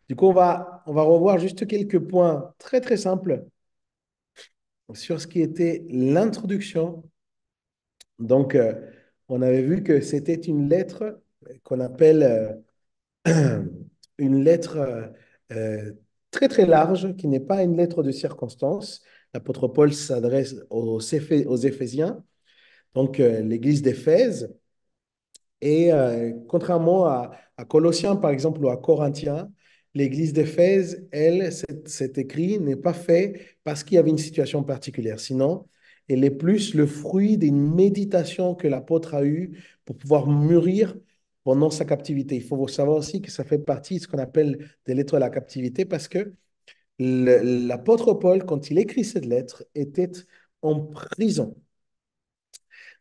Du coup, on va revoir juste quelques points très, très simples sur ce qui était l'introduction. Donc, on avait vu que c'était une lettre qu'on appelle une lettre très, très large, qui n'est pas une lettre de circonstance. L'apôtre Paul s'adresse aux Éphésiens, donc l'église d'Éphèse. Et contrairement à Colossiens, par exemple, ou à Corinthiens, l'église d'Éphèse, elle, cet écrit n'est pas fait parce qu'il y avait une situation particulière. Sinon, elle est plus le fruit d'une méditation que l'apôtre a eue pour pouvoir mûrir pendant sa captivité. Il faut savoir aussi que ça fait partie de ce qu'on appelle des lettres à la captivité parce que l'apôtre Paul, quand il écrit cette lettre, était en prison.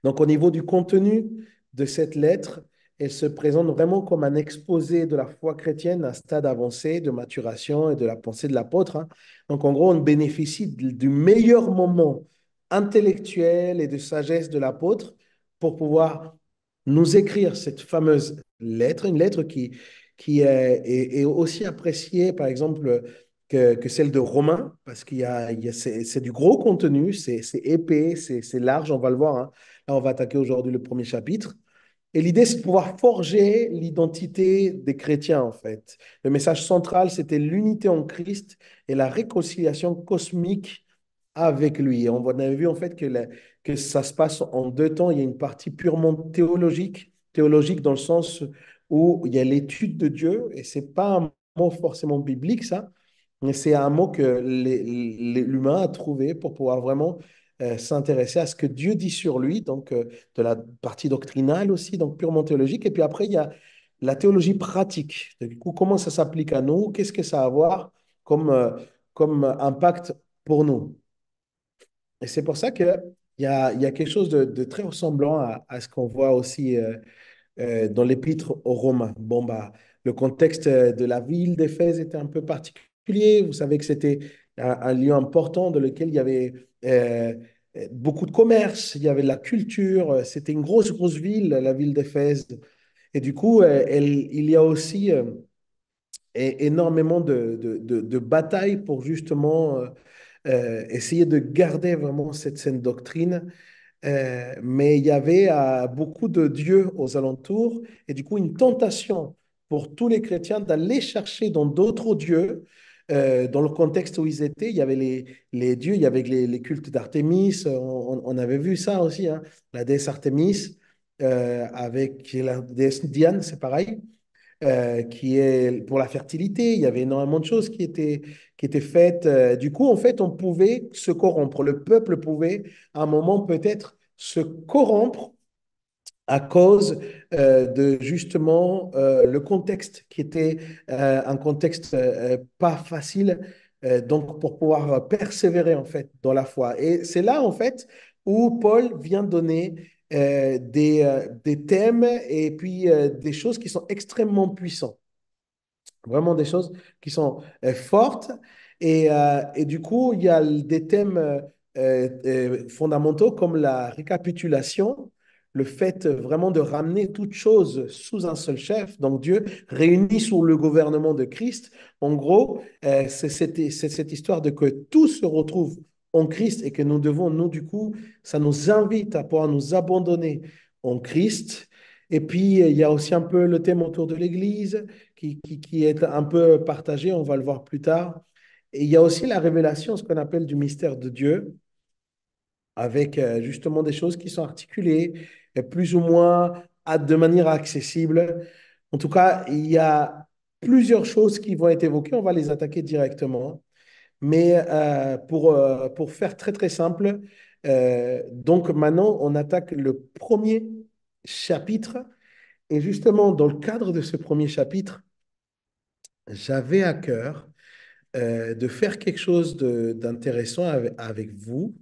Donc, au niveau du contenu de cette lettre, elle se présente vraiment comme un exposé de la foi chrétienne, un stade avancé de maturation et de la pensée de l'apôtre, hein. Donc, en gros, on bénéficie du meilleur moment intellectuel et de sagesse de l'apôtre pour pouvoir nous écrire cette fameuse lettre, une lettre qui est aussi appréciée, par exemple, que celle de Romains, parce c'est du gros contenu, c'est épais, c'est large, on va le voir, hein. Là, on va attaquer aujourd'hui le premier chapitre. Et l'idée, c'est de pouvoir forger l'identité des chrétiens, en fait. Le message central, c'était l'unité en Christ et la réconciliation cosmique avec lui. Et on avait vu, en fait, que ça se passe en deux temps. Il y a une partie purement théologique dans le sens où il y a l'étude de Dieu, et c'est pas un mot forcément biblique, ça, mais c'est un mot que l'humain a trouvé pour pouvoir vraiment s'intéresser à ce que Dieu dit sur lui, donc de la partie doctrinale aussi, donc purement théologique. Et puis après, il y a la théologie pratique. Du coup, comment ça s'applique à nous? Qu'est-ce que ça a à voir comme impact pour nous? Et c'est pour ça qu'il y a quelque chose de très ressemblant à ce qu'on voit aussi dans l'épître aux Romains. Bon, bah, le contexte de la ville d'Éphèse était un peu particulier. Vous savez que c'était un lieu important dans lequel il y avait beaucoup de commerce, il y avait de la culture. C'était une grosse, grosse ville, la ville d'Éphèse. Et du coup, il y a aussi énormément de batailles pour justement essayer de garder vraiment cette saine doctrine, mais il y avait beaucoup de dieux aux alentours et du coup une tentation pour tous les chrétiens d'aller chercher dans d'autres dieux. Dans le contexte où ils étaient, il y avait les dieux, il y avait les cultes d'Artémis, on avait vu ça aussi, hein, la déesse Artémis, avec la déesse Diane, c'est pareil, qui est pour la fertilité. Il y avait énormément de choses qui étaient faites. Du coup, en fait, on pouvait se corrompre. Le peuple pouvait, à un moment, peut-être se corrompre à cause de justement le contexte qui était un contexte pas facile, donc pour pouvoir persévérer en fait dans la foi. Et c'est là en fait où Paul vient donner des thèmes et puis des choses qui sont extrêmement puissantes. Vraiment des choses qui sont fortes. Et du coup, il y a des thèmes fondamentaux comme la récapitulation, le fait vraiment de ramener toute chose sous un seul chef, donc Dieu réuni sous le gouvernement de Christ. En gros, c'est cette histoire de que tout se retrouve en Christ et que nous devons, nous, du coup, ça nous invite à pouvoir nous abandonner en Christ. Et puis, il y a aussi un peu le thème autour de l'Église qui est un peu partagé, on va le voir plus tard. Et il y a aussi la révélation, ce qu'on appelle du mystère de Dieu, avec justement des choses qui sont articulées, plus ou moins de manière accessible. En tout cas, il y a plusieurs choses qui vont être évoquées, on va les attaquer directement. Mais pour faire très très simple, donc maintenant on attaque le premier chapitre. Et justement, dans le cadre de ce premier chapitre, j'avais à cœur de faire quelque chose d'intéressant avec vous.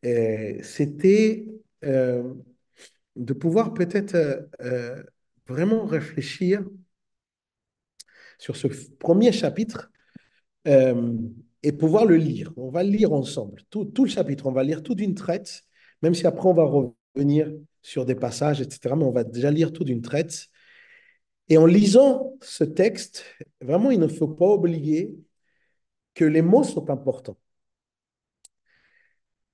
C'était de pouvoir peut-être vraiment réfléchir sur ce premier chapitre euh, et pouvoir le lire. On va le lire ensemble, tout le chapitre, on va lire tout d'une traite, même si après on va revenir sur des passages, etc. Mais on va déjà lire tout d'une traite. Et en lisant ce texte, vraiment, il ne faut pas oublier que les mots sont importants.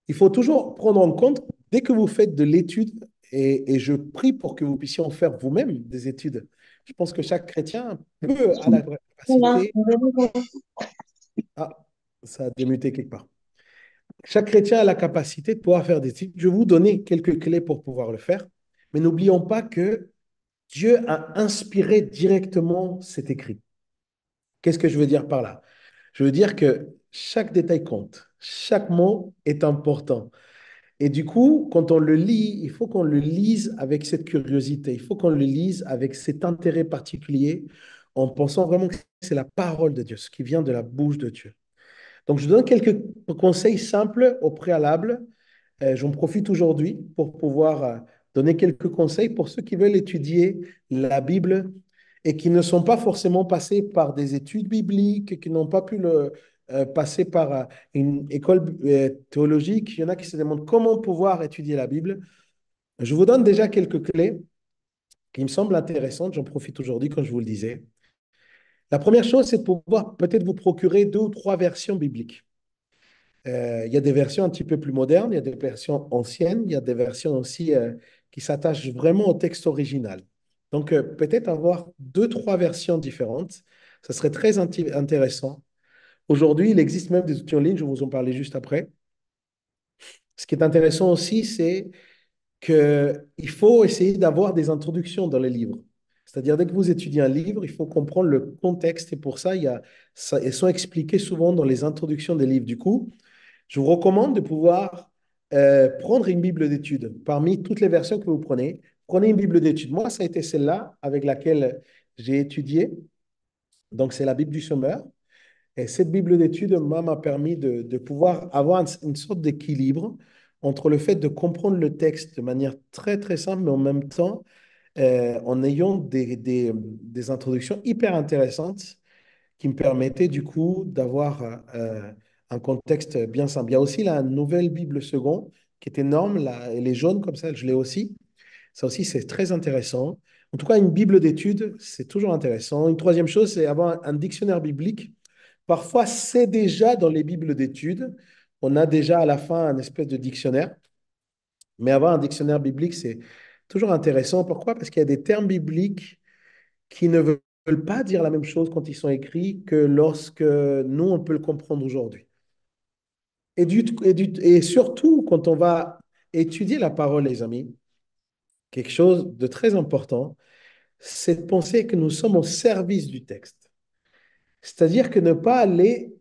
Il faut toujours prendre en compte, dès que vous faites de l'étude, et je prie pour que vous puissiez en faire vous-même des études. Je pense que chaque chrétien peut, à la Voilà. capacité, ah, ça a démuté quelque part. Chaque chrétien a la capacité de pouvoir faire des études. Je vais vous donner quelques clés pour pouvoir le faire, mais n'oublions pas que Dieu a inspiré directement cet écrit. Qu'est-ce que je veux dire par là? Je veux dire que chaque détail compte, chaque mot est important. Et du coup, quand on le lit, il faut qu'on le lise avec cette curiosité, il faut qu'on le lise avec cet intérêt particulier, en pensant vraiment que c'est la parole de Dieu, ce qui vient de la bouche de Dieu. Donc, je donne quelques conseils simples au préalable. J'en profite aujourd'hui pour pouvoir donner quelques conseils pour ceux qui veulent étudier la Bible et qui ne sont pas forcément passés par des études bibliques, qui n'ont pas pu passer par une école théologique. Il y en a qui se demandent comment pouvoir étudier la Bible. Je vous donne déjà quelques clés qui me semblent intéressantes. J'en profite aujourd'hui, comme je vous le disais. La première chose, c'est de pouvoir peut-être vous procurer deux ou trois versions bibliques. Il y a des versions un petit peu plus modernes, il y a des versions anciennes, il y a des versions aussi qui s'attachent vraiment au texte original. Donc, peut-être avoir deux, trois versions différentes, ça serait très intéressant. Aujourd'hui, il existe même des outils en ligne, je vais vous en parler juste après. Ce qui est intéressant aussi, c'est qu'il faut essayer d'avoir des introductions dans les livres. C'est-à-dire, dès que vous étudiez un livre, il faut comprendre le contexte et pour ça, elles sont expliquées souvent dans les introductions des livres. Du coup, je vous recommande de pouvoir prendre une Bible d'études. Parmi toutes les versions que vous prenez, prenez une Bible d'études. Moi, ça a été celle-là avec laquelle j'ai étudié. Donc, c'est la Bible du Sommeur. Et cette Bible d'études m'a permis de pouvoir avoir une sorte d'équilibre entre le fait de comprendre le texte de manière très, très simple, mais en même temps, en ayant des introductions hyper intéressantes qui me permettait du coup d'avoir un contexte bien simple. Il y a aussi la nouvelle Bible seconde qui est énorme, là, elle est jaune comme ça, je l'ai aussi. Ça aussi, c'est très intéressant. En tout cas, une Bible d'études, c'est toujours intéressant. Une troisième chose, c'est avoir un dictionnaire biblique. Parfois, c'est déjà dans les Bibles d'études. On a déjà à la fin un espèce de dictionnaire. Mais avoir un dictionnaire biblique, c'est toujours intéressant. Pourquoi? Parce qu'il y a des termes bibliques qui ne veulent pas dire la même chose quand ils sont écrits que lorsque nous, on peut le comprendre aujourd'hui. Et surtout, quand on va étudier la parole, les amis, quelque chose de très important, c'est de penser que nous sommes au service du texte. C'est-à-dire que ne pas aller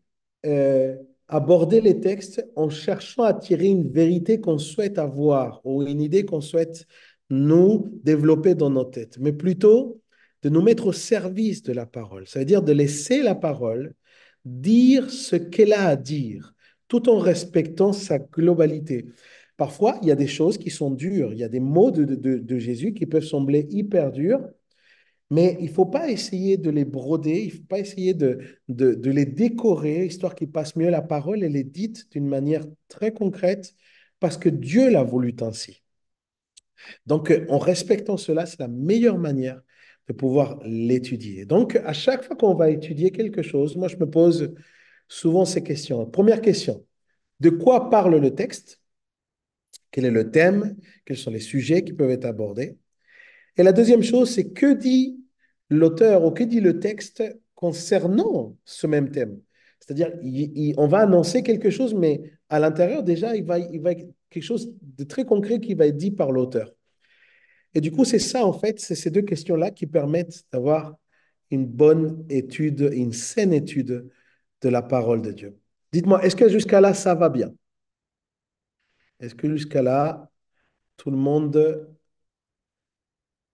euh, aborder les textes en cherchant à tirer une vérité qu'on souhaite avoir ou une idée qu'on souhaite nous développer dans nos têtes, mais plutôt de nous mettre au service de la parole. Ça veut dire de laisser la parole dire ce qu'elle a à dire, tout en respectant sa globalité. Parfois, il y a des choses qui sont dures, il y a des mots de Jésus qui peuvent sembler hyper durs, mais il ne faut pas essayer de les broder, il ne faut pas essayer de les décorer, histoire qu'ils passent mieux. La parole, elle est dite d'une manière très concrète parce que Dieu l'a voulu ainsi. Donc, en respectant cela, c'est la meilleure manière de pouvoir l'étudier. Donc, à chaque fois qu'on va étudier quelque chose, moi, je me pose souvent ces questions. Première question, de quoi parle le texte? Quel est le thème? Quels sont les sujets qui peuvent être abordés? Et la deuxième chose, c'est que dit l'auteur ou que dit le texte concernant ce même thème. C'est-à-dire, on va annoncer quelque chose, mais à l'intérieur, déjà, il va quelque chose de très concret qui va être dit par l'auteur. Et du coup, c'est ça, en fait, c'est ces deux questions-là qui permettent d'avoir une bonne étude, une saine étude de la parole de Dieu. Dites-moi, est-ce que jusqu'à là, ça va bien? Est-ce que jusqu'à là, tout le monde,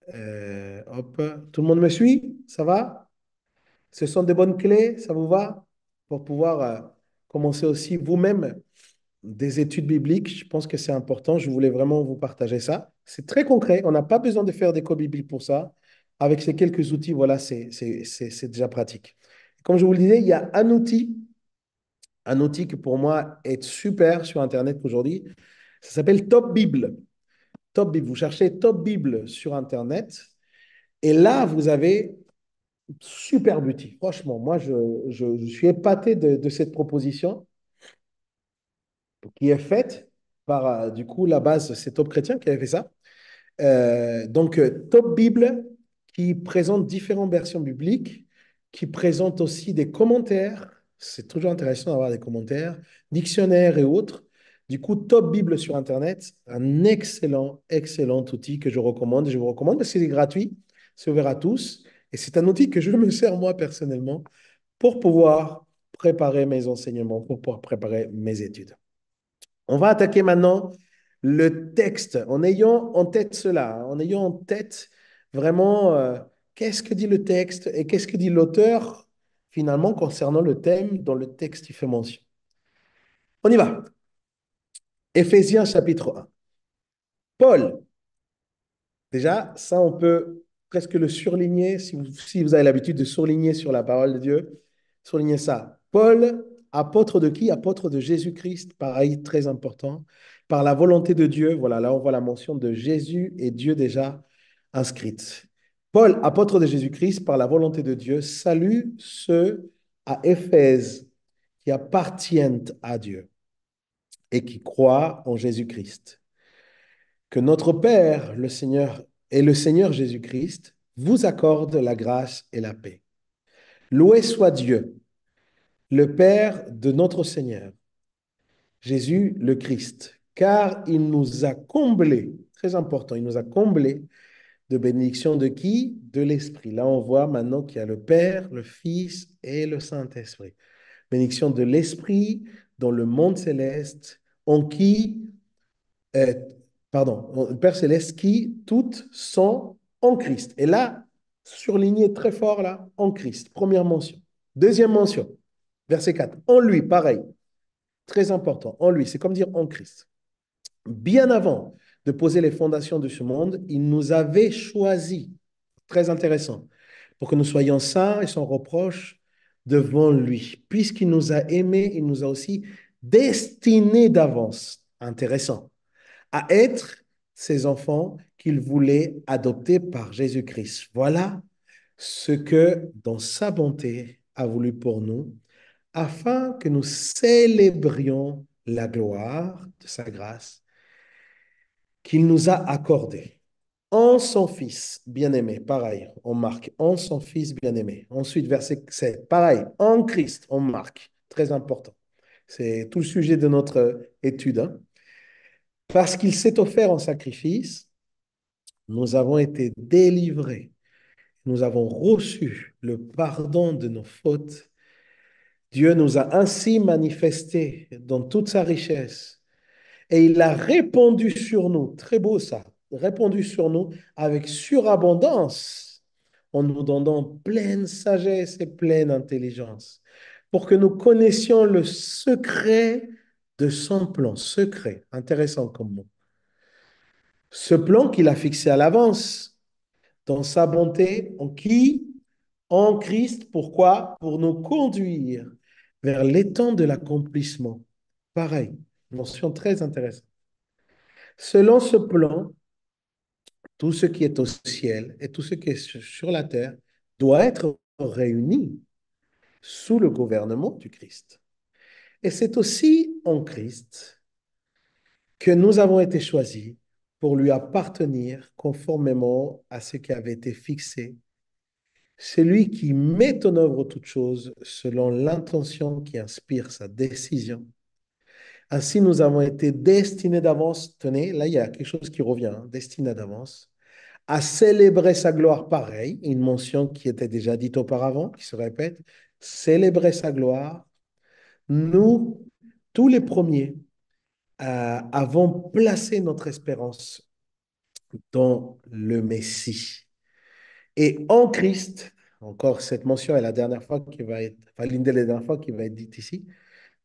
hop, tout le monde me suit? Ça va? Ce sont des bonnes clés, ça vous va? Pour pouvoir commencer aussi vous-même des études bibliques. Je pense que c'est important. Je voulais vraiment vous partager ça. C'est très concret. On n'a pas besoin de faire des cours bibliques pour ça. Avec ces quelques outils, voilà, c'est déjà pratique. Comme je vous le disais, il y a un outil qui pour moi est super sur Internet aujourd'hui. Ça s'appelle Top Bible. Top Bible. Vous cherchez Top Bible sur Internet. Et là, vous avez superbe outil. Franchement, moi, je suis épaté de cette proposition qui est faite par, du coup, la base, c'est Top Chrétien qui avait fait ça. Top Bible qui présente différentes versions bibliques, qui présente aussi des commentaires. C'est toujours intéressant d'avoir des commentaires, dictionnaires et autres. Du coup, Top Bible sur Internet, un excellent, excellent outil que je recommande. Je vous recommande parce que c'est gratuit, c'est ouvert à tous. Et c'est un outil que je me sers moi personnellement pour pouvoir préparer mes enseignements, pour pouvoir préparer mes études. On va attaquer maintenant le texte en ayant en tête cela, en ayant en tête vraiment qu'est-ce que dit le texte et qu'est-ce que dit l'auteur finalement concernant le thème dont le texte y fait mention. On y va. Éphésiens chapitre 1. Paul, déjà, ça on peut presque le surligner si vous avez l'habitude de surligner sur la parole de Dieu, surligner ça. Paul, apôtre de qui? Apôtre de Jésus-Christ, pareil, très important. Par la volonté de Dieu, voilà, là on voit la mention de Jésus et Dieu déjà inscrite. Paul, apôtre de Jésus-Christ, par la volonté de Dieu, salue ceux à Éphèse qui appartiennent à Dieu et qui croient en Jésus-Christ. Que notre Père, le Seigneur et le Seigneur Jésus-Christ vous accorde la grâce et la paix. Loué soit Dieu, le Père de notre Seigneur, Jésus le Christ, car il nous a comblés, très important, il nous a comblés de bénédiction de qui? De l'Esprit. Là, on voit maintenant qu'il y a le Père, le Fils et le Saint-Esprit. Bénédiction de l'Esprit dans le monde céleste, en qui euh, pardon, le Père céleste qui toutes sont en Christ. Et là, surligné très fort là, en Christ. Première mention. Deuxième mention, verset 4. En lui, pareil, très important. En lui, c'est comme dire en Christ. Bien avant de poser les fondations de ce monde, il nous avait choisis. Très intéressant. Pour que nous soyons saints et sans reproche devant lui. Puisqu'il nous a aimés, il nous a aussi destinés d'avance. Intéressant à être ses enfants qu'il voulait adopter par Jésus-Christ. Voilà ce que, dans sa bonté, a voulu pour nous, afin que nous célébrions la gloire de sa grâce qu'il nous a accordée en son Fils bien-aimé. Pareil, on marque en son Fils bien-aimé. Ensuite, verset 7, pareil, en Christ, on marque. Très important. C'est tout le sujet de notre étude. Hein. Parce qu'il s'est offert en sacrifice, nous avons été délivrés. Nous avons reçu le pardon de nos fautes. Dieu nous a ainsi manifesté dans toute sa richesse. Et il a répandu sur nous, très beau ça, répandu sur nous avec surabondance, en nous donnant pleine sagesse et pleine intelligence, pour que nous connaissions le secret de son plan. Secret, intéressant comme mot. Ce plan qu'il a fixé à l'avance dans sa bonté, en qui? En Christ. Pourquoi? Pour nous conduire vers l'étang de l'accomplissement. Pareil, mention très intéressante. Selon ce plan, tout ce qui est au ciel et tout ce qui est sur la terre doit être réuni sous le gouvernement du Christ. Et c'est aussi en Christ que nous avons été choisis pour lui appartenir conformément à ce qui avait été fixé. C'est lui qui met en œuvre toutes choses selon l'intention qui inspire sa décision. Ainsi, nous avons été destinés d'avance, tenez, là il y a quelque chose qui revient, hein, destinés d'avance, à célébrer sa gloire pareil, une mention qui était déjà dite auparavant, qui se répète, célébrer sa gloire. Nous, tous les premiers, avons placé notre espérance dans le Messie. Et en Christ, encore cette mention est la dernière fois qui va être, enfin l'une des dernières fois qui va être dite ici,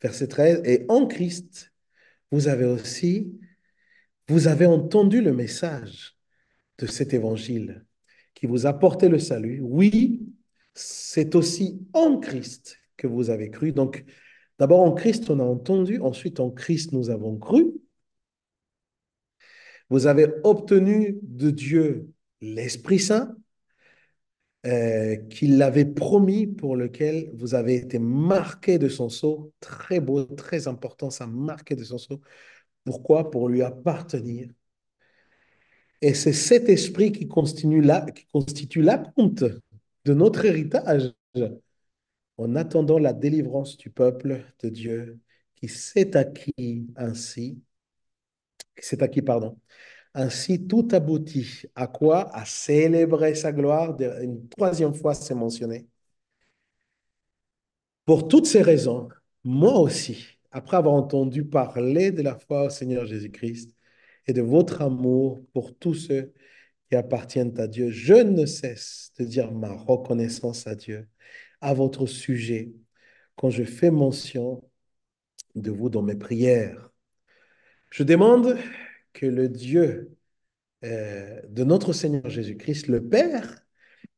verset 13, et en Christ, vous avez aussi, vous avez entendu le message de cet évangile qui vous a porté le salut. Oui, c'est aussi en Christ que vous avez cru. Donc, d'abord en Christ, on a entendu, ensuite en Christ, nous avons cru. Vous avez obtenu de Dieu l'Esprit Saint. qu'il l'avait promis, pour lequel vous avez été marqué de son sceau. Très beau, très important, ça, marqué de son sceau. Pourquoi? Pour lui appartenir. Et c'est cet esprit qui constitue la compte de notre héritage en attendant la délivrance du peuple de Dieu qui s'est acquis ainsi, qui s'est acquis, pardon. Ainsi, tout aboutit à quoi? À célébrer sa gloire. Une troisième fois, c'est mentionné. Pour toutes ces raisons, moi aussi, après avoir entendu parler de la foi au Seigneur Jésus-Christ et de votre amour pour tous ceux qui appartiennent à Dieu, je ne cesse de dire ma reconnaissance à Dieu à votre sujet quand je fais mention de vous dans mes prières. Je demande que le Dieu de notre Seigneur Jésus-Christ, le Père,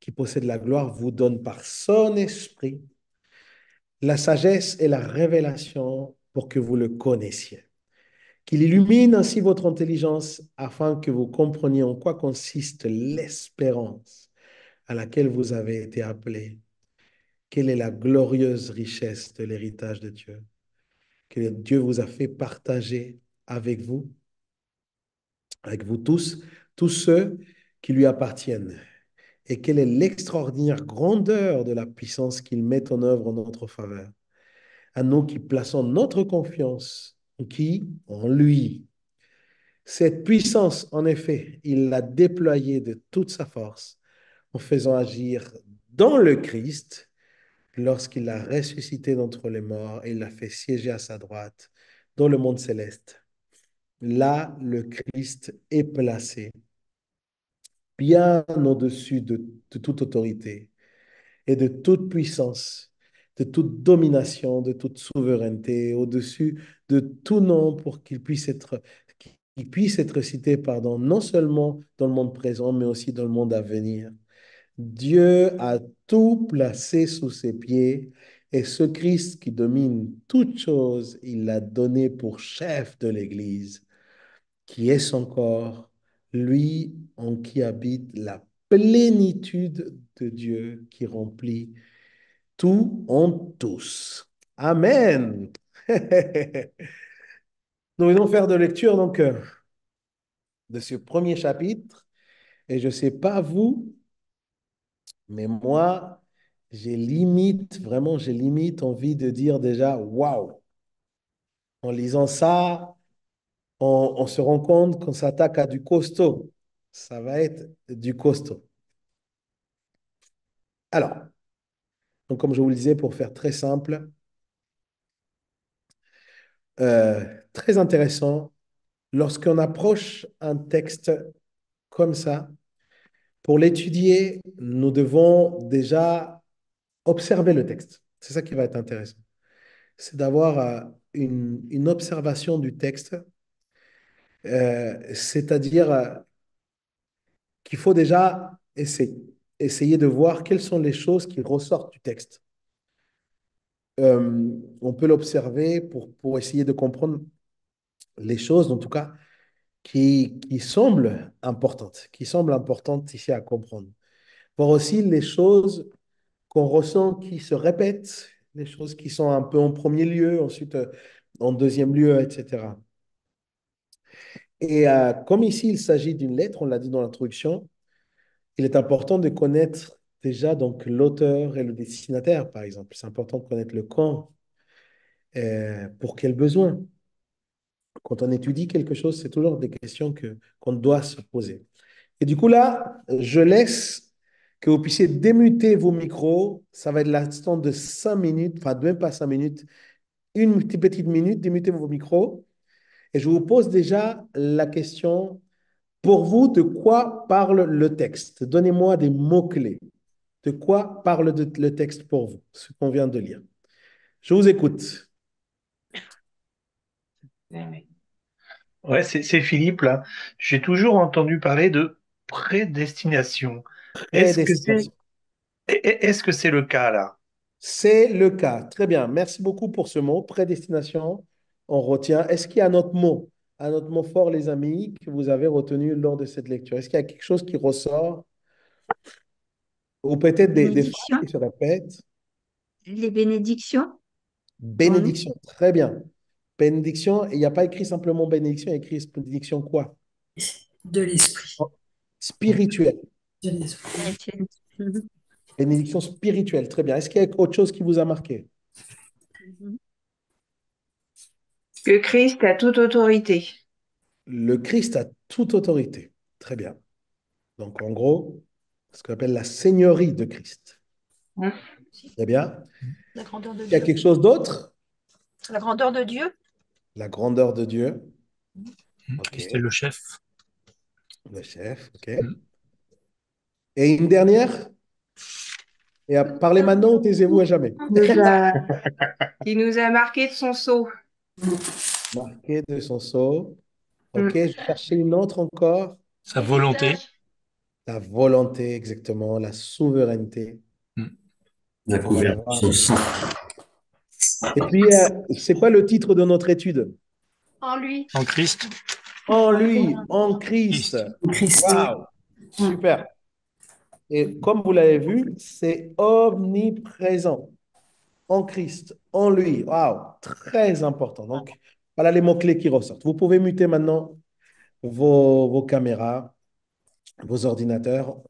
qui possède la gloire, vous donne par son esprit la sagesse et la révélation pour que vous le connaissiez. Qu'il illumine ainsi votre intelligence afin que vous compreniez en quoi consiste l'espérance à laquelle vous avez été appelés. Quelle est la glorieuse richesse de l'héritage de Dieu que Dieu vous a fait partager avec vous tous, tous ceux qui lui appartiennent. Et quelle est l'extraordinaire grandeur de la puissance qu'il met en œuvre en notre faveur. À nous qui plaçons notre confiance en lui. Cette puissance, en effet, il l'a déployée de toute sa force en faisant agir dans le Christ lorsqu'il l'a ressuscité d'entre les morts et l'a fait siéger à sa droite dans le monde céleste. Là, le Christ est placé bien au-dessus de toute autorité et de toute puissance, de toute domination, de toute souveraineté, au-dessus de tout nom pour qu'il puisse être cité, pardon, non seulement dans le monde présent, mais aussi dans le monde à venir. Dieu a tout placé sous ses pieds et ce Christ qui domine toutes choses, il l'a donné pour chef de l'Église, qui est son corps, lui en qui habite la plénitude de Dieu qui remplit tout en tous. Amen. Nous venons faire de lecture donc de ce premier chapitre et je ne sais pas vous, mais moi, j'ai limite envie de dire déjà waouh. En lisant ça, on se rend compte qu'on s'attaque à du costaud. Ça va être du costaud. Alors, donc comme je vous le disais, pour faire très simple, très intéressant, lorsqu'on approche un texte comme ça, pour l'étudier, nous devons déjà observer le texte. C'est ça qui va être intéressant. C'est d'avoir une observation du texte, c'est-à-dire qu'il faut déjà essayer de voir quelles sont les choses qui ressortent du texte. On peut l'observer pour essayer de comprendre les choses, en tout cas, qui semblent importantes ici à comprendre. Voir aussi les choses qu'on ressent qui se répètent, les choses qui sont un peu en premier lieu, ensuite en deuxième lieu, etc. Et comme ici, il s'agit d'une lettre, on l'a dit dans l'introduction, il est important de connaître déjà donc l'auteur et le destinataire, par exemple. C'est important de connaître le quand, pour quel besoin. Quand on étudie quelque chose, c'est toujours des questions qu'on doit se poser. Et du coup, là, je laisse que vous puissiez démuter vos micros. Ça va être l'instant de 5 minutes, enfin, même pas 5 minutes, une petite minute, démutez vos micros. Et je vous pose déjà la question, pour vous, de quoi parle le texte? Donnez-moi des mots-clés. De quoi parle le texte pour vous, ce qu'on vient de lire? Je vous écoute. Ouais, c'est Philippe là. J'ai toujours entendu parler de prédestination. Est-ce que Prédestination. est-ce que c'est le cas là? C'est le cas. Très bien. Merci beaucoup pour ce mot. Prédestination, on retient. Est-ce qu'il y a un autre mot fort, les amis, que vous avez retenu lors de cette lecture? Est-ce qu'il y a quelque chose qui ressort? ou peut-être des phrases Bénédiction. qui se répètent. Les bénédictions en nous. Bénédiction, très bien. Bénédiction, et il n'y a pas écrit simplement bénédiction, il y a écrit bénédiction quoi? De l'esprit. Spirituelle. De l'esprit. Chrétienne. Mhm. Bénédiction spirituelle, très bien. Est-ce qu'il y a autre chose qui vous a marqué? Mhm. Que Christ a toute autorité. Le Christ a toute autorité. Très bien. Donc, en gros, ce qu'on appelle la seigneurie de Christ. Hmm. Très bien. La grandeur de Il y a Dieu. quelque chose d'autre? La grandeur de Dieu. La grandeur de Dieu. OK. Christ est le chef. Le chef. OK. Mm. Et une dernière? Et à parler maintenant ou taisez-vous à jamais? Nous a, qui nous a marqué de son sceau. Marqué de son sceau. OK. Hmm. Je cherchais une autre encore. Sa volonté. La volonté, exactement. La souveraineté. Mm. La On va la couverture, voir. son sang. Et puis, c'est quoi le titre de notre étude? En lui. En Christ. En lui, en Christ. Christ. Christ. Waouh, super. Et comme vous l'avez vu, c'est omniprésent. En Christ, en lui. Waouh, très important. Donc, voilà les mots-clés qui ressortent. Vous pouvez muter maintenant vos caméras, vos ordinateurs.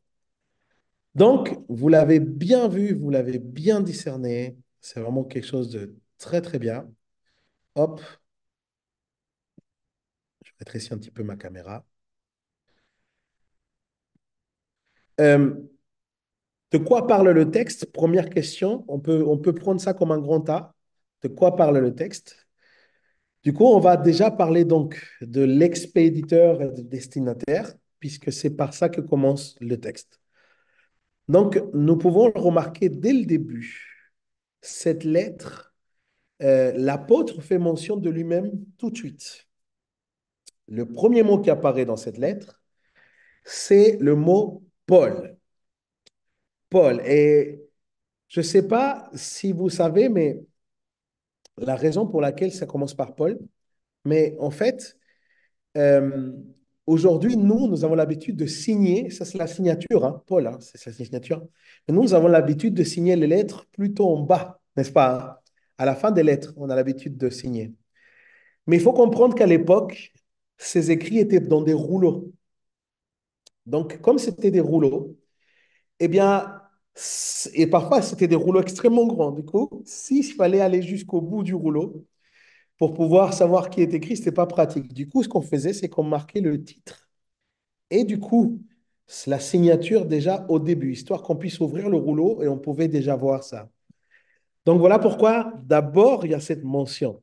Donc, vous l'avez bien vu, vous l'avez bien discerné. C'est vraiment quelque chose de très, très bien. Hop, je vais rétrécir un petit peu ma caméra. Euh, de quoi parle le texte? Première question. On peut prendre ça comme un grand A. De quoi parle le texte? Du coup, on va déjà parler donc de l'expéditeur et du destinataire, puisque c'est par ça que commence le texte. Donc, nous pouvons le remarquer dès le début. Cette lettre, l'apôtre fait mention de lui-même tout de suite. Le premier mot qui apparaît dans cette lettre, c'est le mot Paul. Paul. Et je ne sais pas si vous savez, mais la raison pour laquelle ça commence par Paul, mais en fait, Euh, aujourd'hui, nous avons l'habitude de signer, ça c'est la signature, hein, Paul, hein, c'est sa signature. Mais nous avons l'habitude de signer les lettres plutôt en bas, n'est-ce pas, hein? À la fin des lettres, on a l'habitude de signer. Mais il faut comprendre qu'à l'époque, ces écrits étaient dans des rouleaux. Donc, comme c'était des rouleaux, eh bien, et parfois c'était des rouleaux extrêmement grands. Du coup, s'il fallait aller jusqu'au bout du rouleau pour pouvoir savoir qui est écrit, ce n'était pas pratique. Du coup, ce qu'on faisait, c'est qu'on marquait le titre. Et du coup, c'est la signature déjà au début, histoire qu'on puisse ouvrir le rouleau et on pouvait déjà voir ça. Donc voilà pourquoi d'abord il y a cette mention.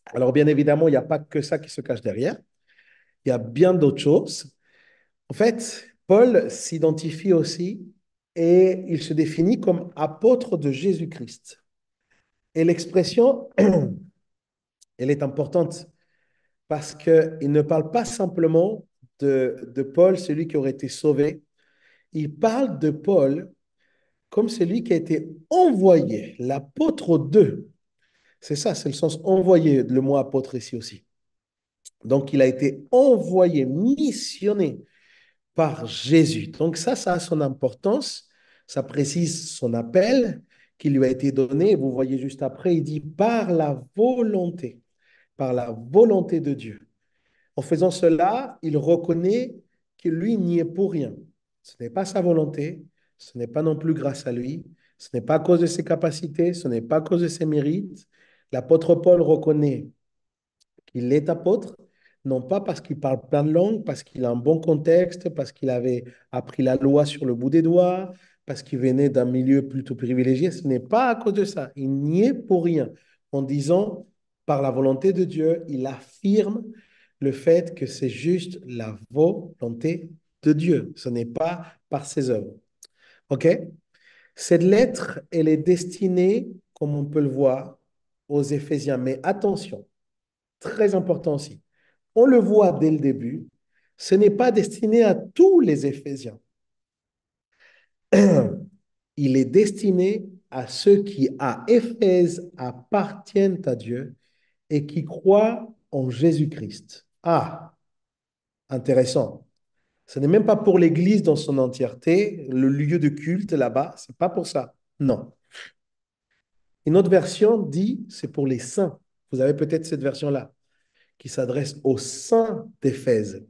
Alors bien évidemment, il n'y a pas que ça qui se cache derrière. Il y a bien d'autres choses. En fait, Paul s'identifie aussi et il se définit comme apôtre de Jésus-Christ. Et l'expression, elle est importante parce qu'il ne parle pas simplement de Paul, celui qui aurait été sauvé. Il parle de Paul comme celui qui a été envoyé, l'apôtre d'eux. C'est ça, c'est le sens envoyé, le mot apôtre ici aussi. Donc, il a été envoyé, missionné par Jésus. Donc, ça a son importance. Ça précise son appel qui lui a été donné. Vous voyez juste après, il dit par la volonté de Dieu. En faisant cela, il reconnaît que lui n'y est pour rien. Ce n'est pas sa volonté, ce n'est pas non plus grâce à lui, ce n'est pas à cause de ses capacités, ce n'est pas à cause de ses mérites. L'apôtre Paul reconnaît qu'il est apôtre, non pas parce qu'il parle plein de langues, parce qu'il a un bon contexte, parce qu'il avait appris la loi sur le bout des doigts, parce qu'il venait d'un milieu plutôt privilégié. Ce n'est pas à cause de ça. Il n'y est pour rien. En disant, par la volonté de Dieu, il affirme le fait que c'est juste la volonté de Dieu. Ce n'est pas par ses œuvres. OK? Cette lettre, elle est destinée, comme on peut le voir, aux Éphésiens. Mais attention, très important aussi. On le voit dès le début, ce n'est pas destiné à tous les Éphésiens. Il est destiné à ceux qui, à Éphèse, appartiennent à Dieu et qui croient en Jésus-Christ. Ah, intéressant. Ce n'est même pas pour l'Église dans son entièreté, le lieu de culte là-bas, c'est pas pour ça. Non. Une autre version dit c'est pour les saints. Vous avez peut-être cette version-là qui s'adresse aux saints d'Éphèse.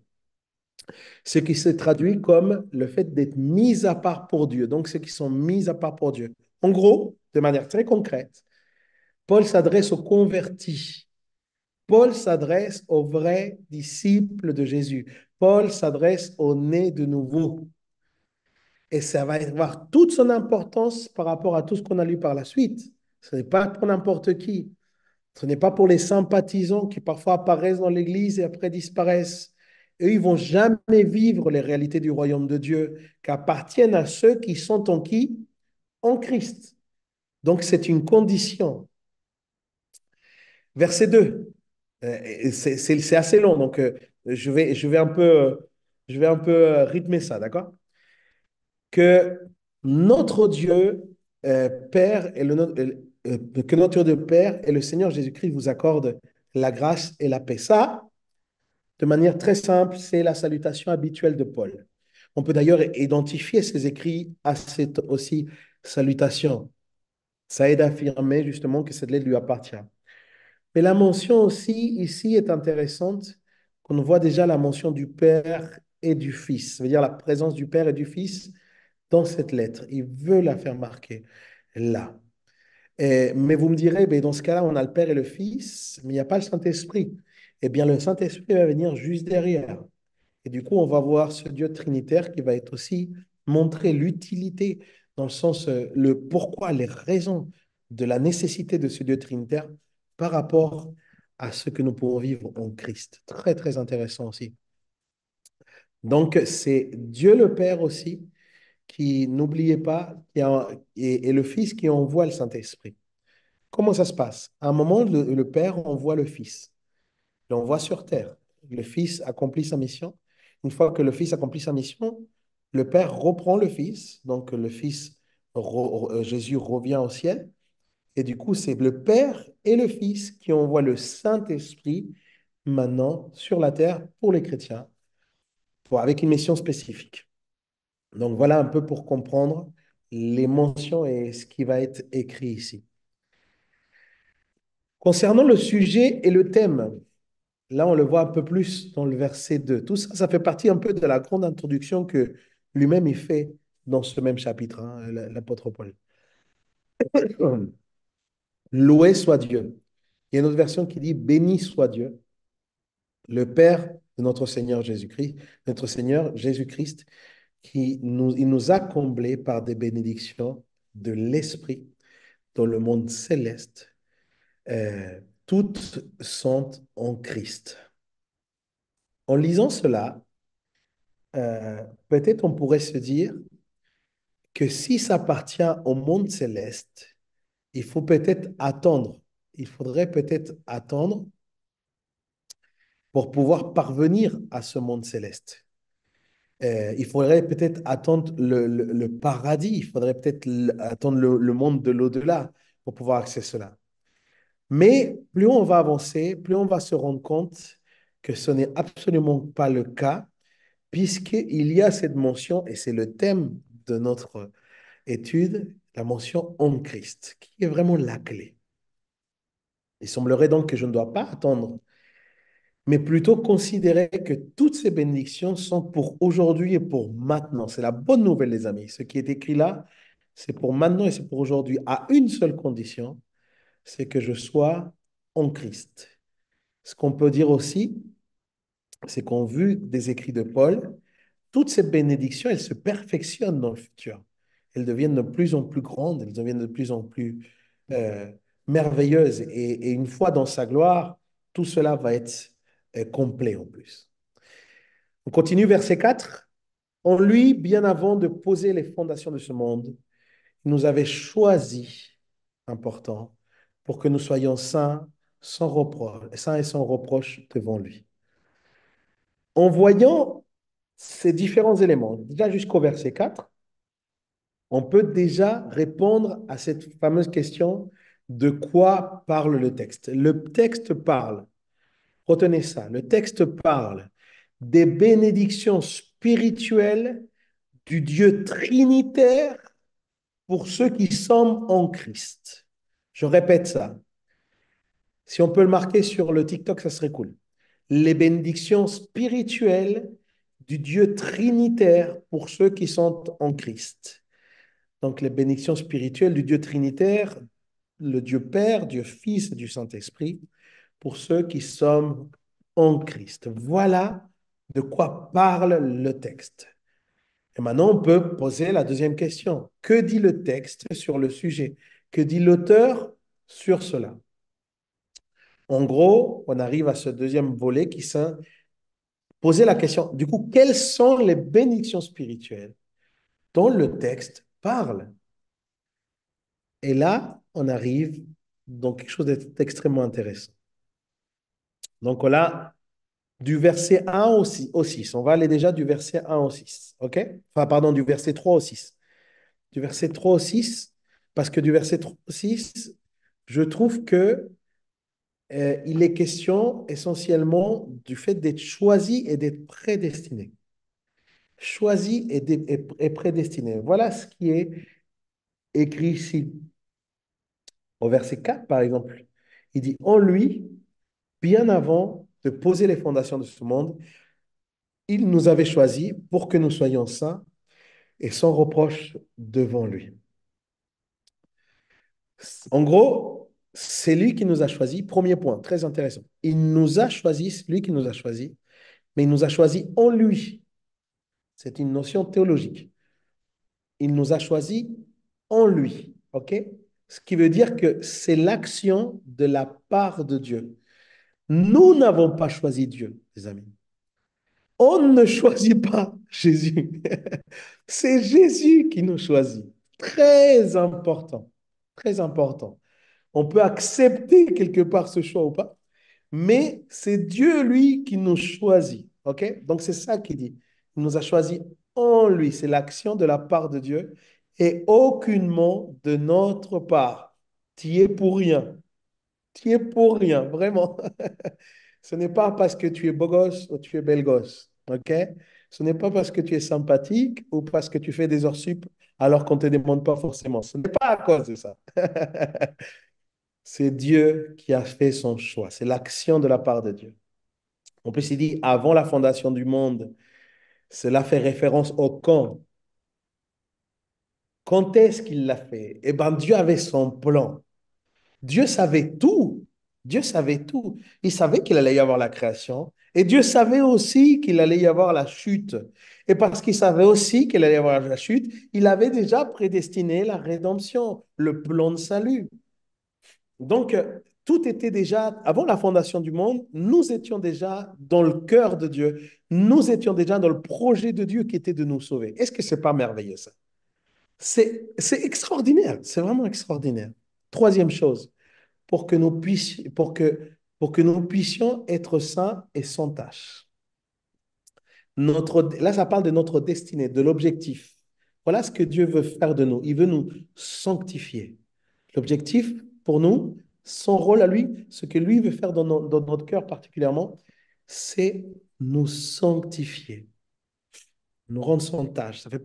Ce qui se traduit comme le fait d'être mis à part pour Dieu. Donc, ceux qui sont mis à part pour Dieu. En gros, de manière très concrète, Paul s'adresse aux convertis. Paul s'adresse aux vrais disciples de Jésus. Paul s'adresse aux nés de nouveau. Et ça va avoir toute son importance par rapport à tout ce qu'on a lu par la suite. Ce n'est pas pour n'importe qui. Ce n'est pas pour les sympathisants qui parfois apparaissent dans l'Église et après disparaissent. Eux, ils vont jamais vivre les réalités du royaume de Dieu qui appartiennent à ceux qui sont en qui? En Christ. Donc, c'est une condition. Verset 2. C'est assez long, donc je vais un peu rythmer ça, d'accord? Que notre Dieu Père et que notre Dieu Père et le Seigneur Jésus-Christ vous accordent la grâce et la paix. Ça, de manière très simple, c'est la salutation habituelle de Paul. On peut d'ailleurs identifier ses écrits à cette aussi salutation. Ça aide à affirmer justement que cette lettre lui appartient. Mais la mention aussi ici est intéressante, qu'on voit déjà la mention du Père et du Fils. Ça veut dire la présence du Père et du Fils dans cette lettre. Il veut la faire marquer là. Mais vous me direz, ben, dans ce cas-là, on a le Père et le Fils, mais il n'y a pas le Saint-Esprit. Eh bien, le Saint-Esprit va venir juste derrière. Et du coup, on va voir ce Dieu trinitaire qui va être aussi montrer l'utilité, dans le sens, le pourquoi, les raisons de la nécessité de ce Dieu trinitaire par rapport à ce que nous pouvons vivre en Christ. Très, très intéressant aussi. Donc, c'est Dieu le Père aussi qui, n'oubliez pas, et le Fils qui envoie le Saint-Esprit. Comment ça se passe? À un moment, le Père envoie le Fils. Il l'envoie sur terre. Le Fils accomplit sa mission. Une fois que le Fils accomplit sa mission, le Père reprend le Fils. Donc, le Fils, Jésus revient au ciel. Et du coup, c'est le Père et le Fils qui envoient le Saint-Esprit maintenant sur la terre pour les chrétiens, avec une mission spécifique. Donc, voilà un peu pour comprendre les mentions et ce qui va être écrit ici. Concernant le sujet et le thème, là, on le voit un peu plus dans le verset 2. Tout ça, ça fait partie un peu de la grande introduction que lui-même il fait dans ce même chapitre, hein, l'apôtre Paul. Loué soit Dieu. Il y a une autre version qui dit béni soit Dieu, le Père de notre Seigneur Jésus-Christ, notre Seigneur Jésus-Christ, il nous a comblés par des bénédictions de l'Esprit dans le monde céleste. Toutes sont en Christ. En lisant cela, peut-être on pourrait se dire que si ça appartient au monde céleste, il faut peut-être attendre. Il faudrait peut-être attendre pour pouvoir parvenir à ce monde céleste. Il faudrait peut-être attendre le paradis, il faudrait peut-être attendre le monde de l'au-delà pour pouvoir accéder à cela. Mais plus on va avancer, plus on va se rendre compte que ce n'est absolument pas le cas, puisqu'il y a cette mention, et c'est le thème de notre étude, la mention en Christ, qui est vraiment la clé. Il semblerait donc que je ne dois pas attendre, mais plutôt considérer que toutes ces bénédictions sont pour aujourd'hui et pour maintenant. C'est la bonne nouvelle, les amis. Ce qui est écrit là, c'est pour maintenant et c'est pour aujourd'hui, à une seule condition, c'est que je sois en Christ. Ce qu'on peut dire aussi, c'est qu'en vue des écrits de Paul, toutes ces bénédictions, elles se perfectionnent dans le futur. Elles deviennent de plus en plus grandes, elles deviennent de plus en plus euh, merveilleuses. Et une fois dans sa gloire, tout cela va être complet en plus. On continue verset 4. En lui, bien avant de poser les fondations de ce monde, il nous avait choisis, important, pour que nous soyons saints, sans reproche, saints et sans reproche devant lui. En voyant ces différents éléments, déjà jusqu'au verset 4, on peut déjà répondre à cette fameuse question de quoi parle le texte. Le texte parle, retenez ça, le texte parle des bénédictions spirituelle du Dieu trinitaire pour ceux qui sont en Christ. Je répète ça. Si on peut le marquer sur le TikTok, ça serait cool. Les bénédictions spirituelles du Dieu trinitaire pour ceux qui sont en Christ. Donc, les bénédictions spirituelles du Dieu trinitaire, le Dieu Père, Dieu Fils et du Saint-Esprit, pour ceux qui sont en Christ. Voilà de quoi parle le texte. Et maintenant, on peut poser la deuxième question. Que dit le texte sur le sujet? Que dit l'auteur sur cela? En gros, on arrive à ce deuxième volet qui s'est posé la question, du coup, quelles sont les bénédictions spirituelles dont le texte parle? Et là, on arrive dans quelque chose d'extrêmement intéressant. Donc là, du verset 1 au 6. On va aller déjà du verset 1 au 6. OK? Enfin, pardon, du verset 3 au 6. Du verset 3 au 6, parce que du verset 3 au 6, je trouve que il est question essentiellement du fait d'être choisi et d'être prédestiné. Choisi et prédestiné. Voilà ce qui est écrit ici. Au verset 4, par exemple, il dit, en lui, bien avant de poser les fondations de ce monde, il nous avait choisis pour que nous soyons saints et sans reproche devant lui. En gros, c'est lui qui nous a choisis. Premier point, très intéressant. Il nous a choisis, c'est lui qui nous a choisis, mais il nous a choisis en lui. C'est une notion théologique. Il nous a choisis en lui. OK? Ce qui veut dire que c'est l'action de la part de Dieu. Nous n'avons pas choisi Dieu, les amis. On ne choisit pas Jésus. C'est Jésus qui nous choisit. Très important. Très important. On peut accepter quelque part ce choix ou pas, mais c'est Dieu, lui, qui nous choisit. OK? Donc, c'est ça qu'il dit. Il nous a choisis en lui. C'est l'action de la part de Dieu et aucunement de notre part. Tu y es pour rien. Tu y es pour rien, vraiment. Ce n'est pas parce que tu es beau gosse ou tu es belle gosse. OK? Ce n'est pas parce que tu es sympathique ou parce que tu fais des heures sup alors qu'on ne te demande pas forcément. Ce n'est pas à cause de ça. C'est Dieu qui a fait son choix. C'est l'action de la part de Dieu. En plus, il dit avant la fondation du monde. Cela fait référence au quand. Quand est-ce qu'il l'a fait? Eh bien, Dieu avait son plan. Dieu savait tout. Dieu savait tout. Il savait qu'il allait y avoir la création. Et Dieu savait aussi qu'il allait y avoir la chute. Et parce qu'il savait aussi qu'il allait y avoir la chute, il avait déjà prédestiné la rédemption, le plan de salut. Donc, tout était déjà, avant la fondation du monde, nous étions déjà dans le cœur de Dieu. Nous étions déjà dans le projet de Dieu qui était de nous sauver. Est-ce que ce n'est pas merveilleux ça? C'est extraordinaire, c'est vraiment extraordinaire. Troisième chose, pour que nous puissions être saints et sans tâche. Là, ça parle de notre destinée, de l'objectif. Voilà ce que Dieu veut faire de nous. Il veut nous sanctifier. L'objectif pour nous, son rôle à lui, ce que lui veut faire dans notre cœur particulièrement, c'est nous sanctifier, nous rendre sans tâche. Ça fait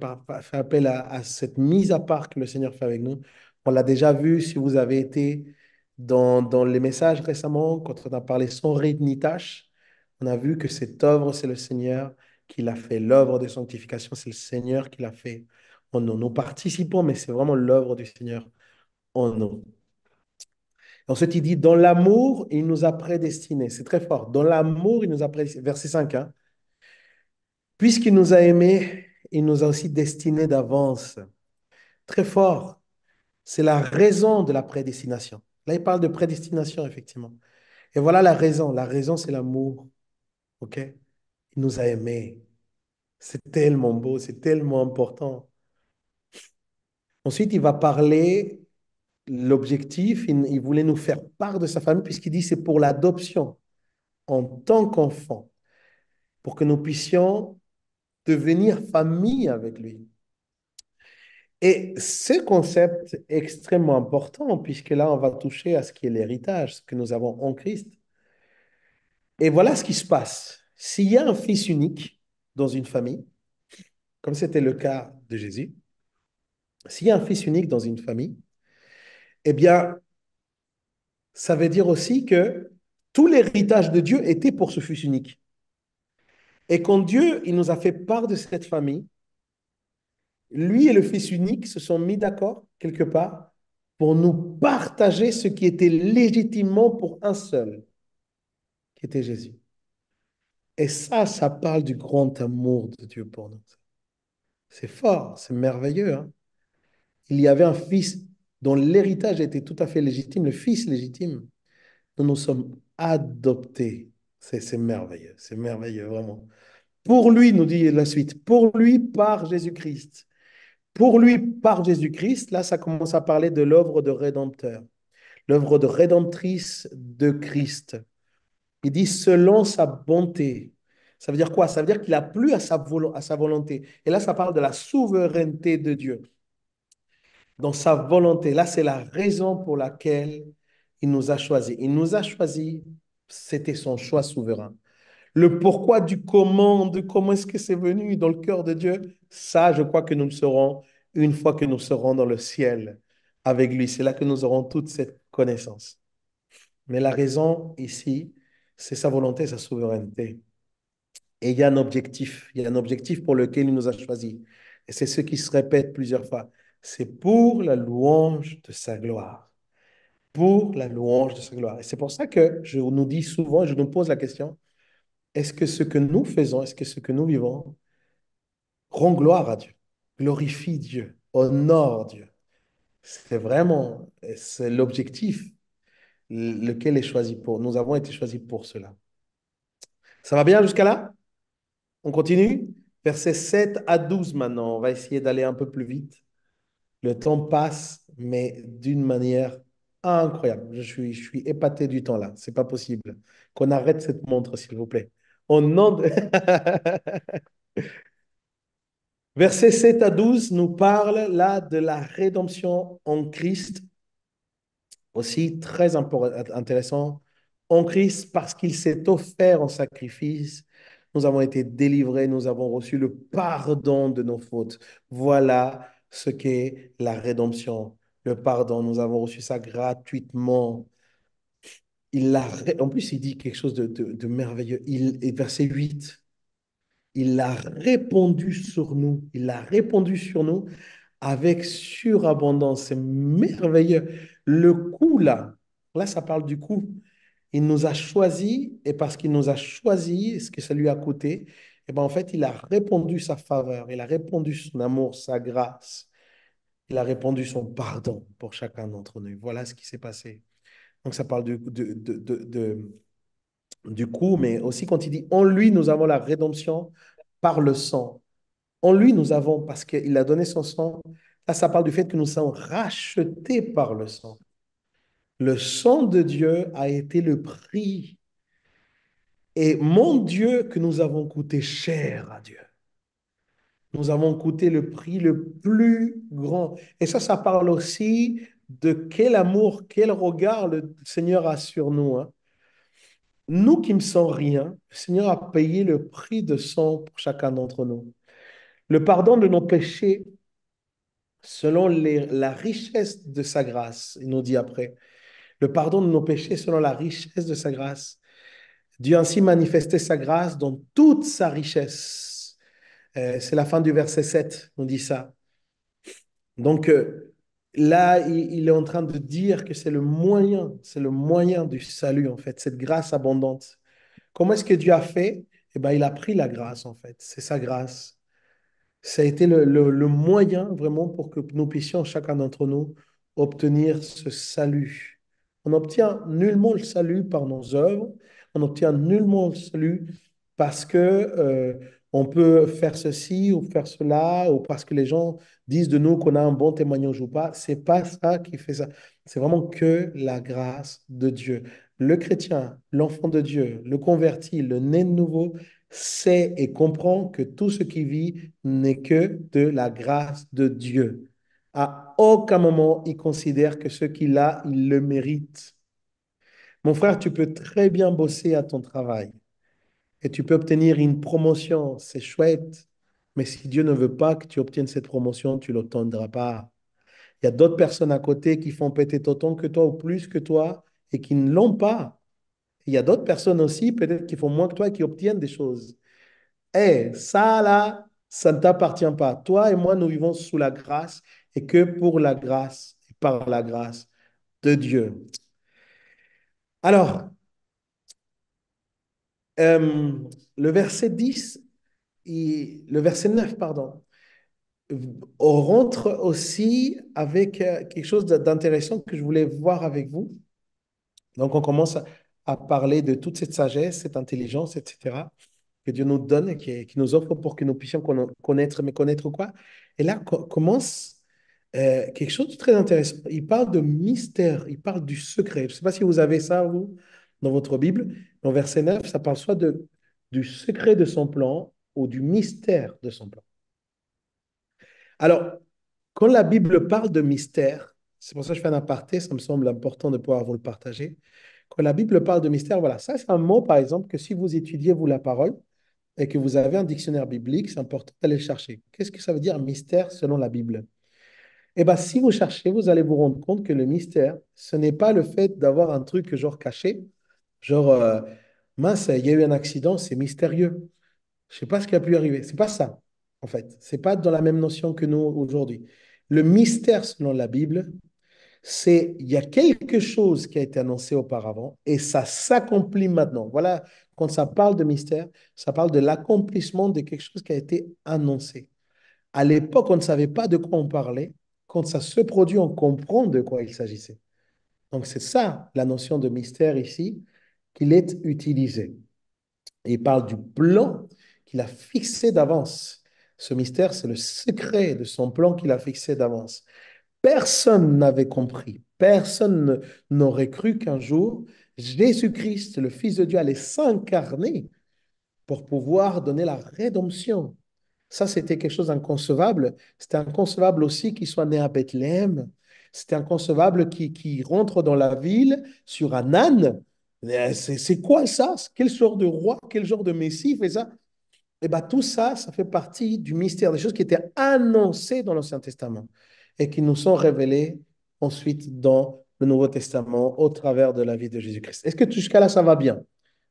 appel à cette mise à part que le Seigneur fait avec nous. On l'a déjà vu si vous avez été dans les messages récemment, quand on a parlé sans rite ni tâche, on a vu que cette œuvre, c'est le Seigneur qui l'a fait. L'œuvre de sanctification, c'est le Seigneur qui l'a fait en nous. Nous participons, mais c'est vraiment l'œuvre du Seigneur en nous. Ensuite, il dit, dans l'amour, il nous a prédestinés. C'est très fort. Dans l'amour, il nous a prédestinés. Verset 5, hein. Puisqu'il nous a aimés, il nous a aussi destinés d'avance. Très fort. C'est la raison de la prédestination. Là, il parle de prédestination, effectivement. Et voilà la raison. La raison, c'est l'amour. OK? Il nous a aimés. C'est tellement beau, c'est tellement important. Ensuite, il va parler l'objectif. Il voulait nous faire part de sa famille, puisqu'il dit c'est pour l'adoption en tant qu'enfant, pour que nous puissions devenir famille avec lui. Et ce concept est extrêmement important, puisque là, on va toucher à ce qui est l'héritage, ce que nous avons en Christ. Et voilà ce qui se passe. S'il y a un fils unique dans une famille, comme c'était le cas de Jésus, s'il y a un fils unique dans une famille, eh bien, ça veut dire aussi que tout l'héritage de Dieu était pour ce fils unique. Et quand Dieu, il nous a fait part de cette famille, lui et le fils unique se sont mis d'accord quelque part pour nous partager ce qui était légitimement pour un seul, qui était Jésus. Et ça parle du grand amour de Dieu pour nous. C'est fort, c'est merveilleux, hein. Il y avait un fils dont l'héritage était tout à fait légitime, le fils légitime. Nous nous sommes adoptés. C'est merveilleux, vraiment. Pour lui, nous dit la suite, pour lui, par Jésus-Christ. Pour lui, par Jésus-Christ, là, ça commence à parler de l'œuvre de rédempteur, l'œuvre de rédemptrice de Christ. Il dit selon sa bonté. Ça veut dire quoi? Ça veut dire qu'il a plu à sa volonté. Et là, ça parle de la souveraineté de Dieu. Dans sa volonté. Là, c'est la raison pour laquelle il nous a choisis. Il nous a choisis, c'était son choix souverain. Le pourquoi du comment, de comment est-ce que c'est venu dans le cœur de Dieu, ça, je crois que nous le saurons une fois que nous serons dans le ciel avec lui. C'est là que nous aurons toute cette connaissance. Mais la raison ici, c'est sa volonté, sa souveraineté. Et il y a un objectif pour lequel il nous a choisis. Et c'est ce qui se répète plusieurs fois. C'est pour la louange de sa gloire. Pour la louange de sa gloire. Et c'est pour ça que je nous dis souvent, je nous pose la question, est-ce que ce que nous faisons, est-ce que ce que nous vivons rend gloire à Dieu, glorifie Dieu, honore Dieu? C'est vraiment, c'est l'objectif lequel est choisi pour. Nous avons été choisis pour cela. Ça va bien jusqu'à là? On continue? Versets 7 à 12 maintenant. On va essayer d'aller un peu plus vite. Le temps passe, mais d'une manière incroyable. Je suis épaté du temps là. C'est pas possible. Qu'on arrête cette montre, s'il vous plaît. Au nom de... Versets 7 à 12 nous parle là de la rédemption en Christ. Aussi très intéressant. En Christ, parce qu'il s'est offert en sacrifice, nous avons été délivrés, nous avons reçu le pardon de nos fautes. Voilà ce qu'est la rédemption, le pardon. Nous avons reçu ça gratuitement. En plus, il dit quelque chose de merveilleux. Verset 8, il a répondu sur nous. Il a répondu sur nous avec surabondance. C'est merveilleux. Le coup, là, ça parle du coup. Il nous a choisis et parce qu'il nous a choisis, ce que ça lui a coûté, et ben en fait, il a répondu sa faveur, il a répondu son amour, sa grâce, il a répondu son pardon pour chacun d'entre nous. Voilà ce qui s'est passé. Donc, ça parle du coup, mais aussi quand il dit en lui, nous avons la rédemption par le sang. En lui, nous avons, parce qu'il a donné son sang, là, ça parle du fait que nous sommes rachetés par le sang. Le sang de Dieu a été le prix. Et mon Dieu, que nous avons coûté cher à Dieu. Nous avons coûté le prix le plus grand. Et ça parle aussi de quel amour, quel regard le Seigneur a sur nous, hein. Nous qui ne sommes rien, le Seigneur a payé le prix de sang pour chacun d'entre nous. Le pardon de nos péchés, selon la richesse de sa grâce, il nous dit après. Le pardon de nos péchés selon la richesse de sa grâce. Dieu a ainsi manifesté sa grâce dans toute sa richesse. C'est la fin du verset 7, on dit ça. Donc là, il est en train de dire que c'est le moyen du salut, en fait, cette grâce abondante. Comment est-ce que Dieu a fait? Eh bien, il a pris la grâce, en fait. C'est sa grâce. Ça a été le moyen vraiment pour que nous puissions, chacun d'entre nous, obtenir ce salut. On n'obtient nullement le salut par nos œuvres, on n'obtient nullement le salut parce que on peut faire ceci ou faire cela, ou parce que les gens disent de nous qu'on a un bon témoignage ou pas. C'est pas ça qui fait ça. C'est vraiment que la grâce de Dieu. Le chrétien, l'enfant de Dieu, le converti, le né de nouveau, sait et comprend que tout ce qu'il vit n'est que de la grâce de Dieu. À aucun moment, il considère que ce qu'il a, il le mérite. Mon frère, tu peux très bien bosser à ton travail et tu peux obtenir une promotion, c'est chouette, Mais si Dieu ne veut pas que tu obtiennes cette promotion, tu ne l'obtiendras pas. Il y a d'autres personnes à côté qui font peut-être autant que toi ou plus que toi et qui ne l'ont pas. Il y a d'autres personnes aussi, peut-être qui font moins que toi et qui obtiennent des choses. Eh, ça là, ça ne t'appartient pas. Toi et moi, nous vivons sous la grâce et que pour la grâce et par la grâce de Dieu. Alors, euh, le verset 10, le verset 9, pardon, on rentre aussi avec quelque chose d'intéressant que je voulais voir avec vous. Donc, on commence à parler de toute cette sagesse, cette intelligence, etc., que Dieu nous donne et qui nous offre pour que nous puissions connaître, mais connaître quoi? Et là commence quelque chose de très intéressant. Il parle de mystère, il parle du secret. Je ne sais pas si vous avez ça, vous, dans votre Bible. Dans verset 9, ça parle soit du secret de son plan ou du mystère de son plan. Alors, quand la Bible parle de mystère, c'est pour ça que je fais un aparté, ça me semble important de pouvoir vous le partager. Quand la Bible parle de mystère, voilà, ça c'est un mot, par exemple, que si vous étudiez, vous, la parole, et que vous avez un dictionnaire biblique, c'est important d'aller le chercher. Qu'est-ce que ça veut dire mystère selon la Bible? Eh bien, si vous cherchez, vous allez vous rendre compte que le mystère, ce n'est pas le fait d'avoir un truc genre caché, genre, mince, il y a eu un accident, c'est mystérieux. Je ne sais pas ce qui a pu arriver. C'est pas ça, en fait. C'est pas dans la même notion que nous aujourd'hui. Le mystère, selon la Bible, c'est il y a quelque chose qui a été annoncé auparavant et ça s'accomplit maintenant. Voilà, quand ça parle de mystère, ça parle de l'accomplissement de quelque chose qui a été annoncé. À l'époque, on ne savait pas de quoi on parlait. Quand ça se produit, on comprend de quoi il s'agissait. Donc, c'est ça la notion de mystère ici, qu'il est utilisé. Et il parle du plan qu'il a fixé d'avance. Ce mystère, c'est le secret de son plan qu'il a fixé d'avance. Personne n'avait compris, personne n'aurait cru qu'un jour, Jésus-Christ, le Fils de Dieu, allait s'incarner pour pouvoir donner la rédemption. Ça, c'était quelque chose d'inconcevable. C'était inconcevable aussi qu'il soit né à Bethléem. C'était inconcevable qu'il rentre dans la ville sur un âne. C'est quoi ça? Quel genre de roi, quel genre de messie fait ça? Et bien, tout ça, ça fait partie du mystère, des choses qui étaient annoncées dans l'Ancien Testament et qui nous sont révélées ensuite dans le Nouveau Testament au travers de la vie de Jésus-Christ. Est-ce que jusqu'à là, ça va bien?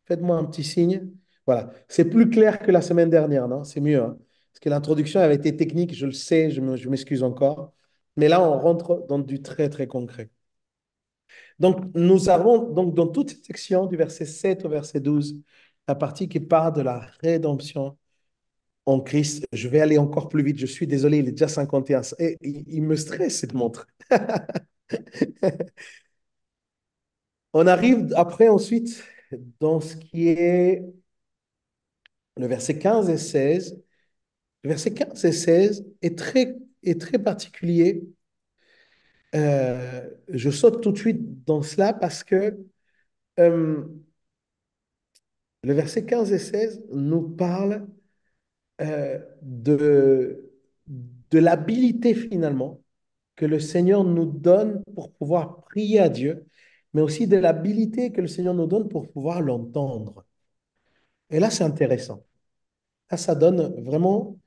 Faites-moi un petit signe. Voilà. C'est plus clair que la semaine dernière, non? C'est mieux, hein? Parce que l'introduction avait été technique, je le sais, je m'excuse encore. Mais là, on rentre dans du très, très concret. Donc, nous avons donc dans toute cette section, du verset 7 au verset 12, la partie qui parle de la rédemption en Christ. Je vais aller encore plus vite. Je suis désolé, il est déjà 51. Et il me stresse cette montre. On arrive après ensuite dans ce qui est le verset 15 et 16. Le verset 15 et 16 est très particulier. Je saute tout de suite dans cela parce que euh, le verset 15 et 16 nous parle de l'habilité finalement que le Seigneur nous donne pour pouvoir prier à Dieu, mais aussi de l'habilité que le Seigneur nous donne pour pouvoir l'entendre. Et là, c'est intéressant. Là, ça donne vraiment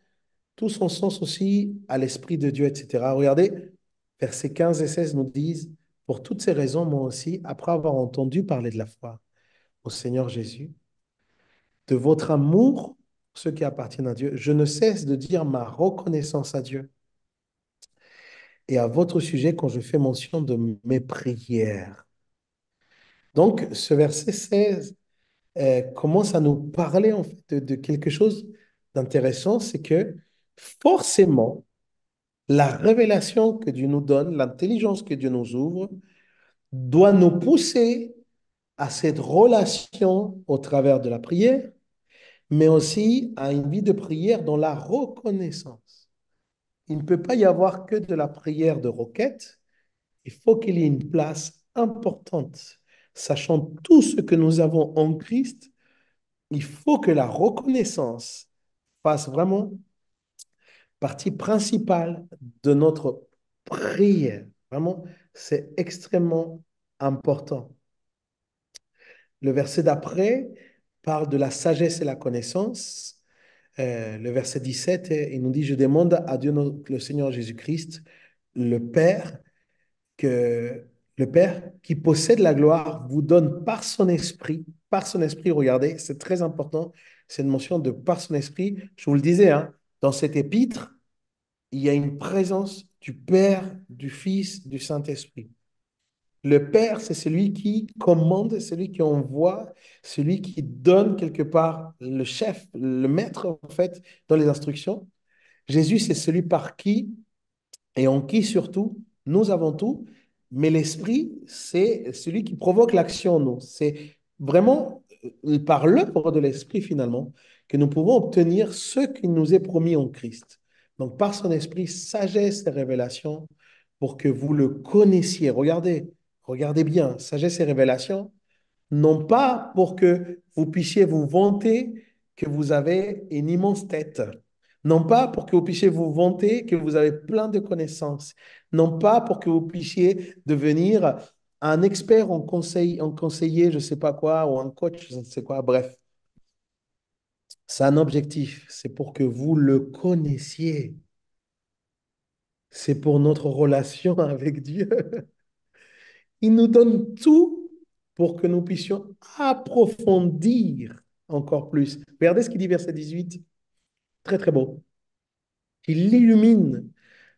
tout son sens aussi à l'Esprit de Dieu, etc. Regardez, versets 15 et 16 nous disent, pour toutes ces raisons, moi aussi, après avoir entendu parler de la foi au Seigneur Jésus, de votre amour, ceux qui appartiennent à Dieu, je ne cesse de dire ma reconnaissance à Dieu et à votre sujet quand je fais mention de mes prières. Donc, ce verset 16 commence à nous parler en fait de quelque chose d'intéressant, c'est que forcément, la révélation que Dieu nous donne, l'intelligence que Dieu nous ouvre, doit nous pousser à cette relation au travers de la prière, mais aussi à une vie de prière dans la reconnaissance. Il ne peut pas y avoir que de la prière de requête, il faut qu'il y ait une place importante. Sachant tout ce que nous avons en Christ, il faut que la reconnaissance fasse vraiment partie principale de notre prière. Vraiment, c'est extrêmement important. Le verset d'après parle de la sagesse et la connaissance. le verset 17, il nous dit, je demande à Dieu, le Seigneur Jésus-Christ, le Père, que le Père qui possède la gloire vous donne par son esprit, regardez, c'est très important, cette mention de par son esprit. Je vous le disais, hein, dans cet épître, il y a une présence du Père, du Fils, du Saint-Esprit. Le Père, c'est celui qui commande, celui qui envoie, celui qui donne quelque part le chef, le maître, en fait, dans les instructions. Jésus, c'est celui par qui et en qui surtout nous avons tout, mais l'Esprit, c'est celui qui provoque l'action en nous. C'est vraiment par l'œuvre de l'Esprit, finalement, que nous pouvons obtenir ce qui nous est promis en Christ. Donc, par son Esprit, sagesse et révélation pour que vous le connaissiez. Regardez bien, sagesse et révélation, non pas pour que vous puissiez vous vanter que vous avez une immense tête, non pas pour que vous puissiez vous vanter que vous avez plein de connaissances, non pas pour que vous puissiez devenir un expert en conseiller, je ne sais pas quoi, ou un coach, je ne sais quoi, bref. C'est un objectif, c'est pour que vous le connaissiez. C'est pour notre relation avec Dieu. Il nous donne tout pour que nous puissions approfondir encore plus. Regardez ce qu'il dit, verset 18. Très, très beau. Il illumine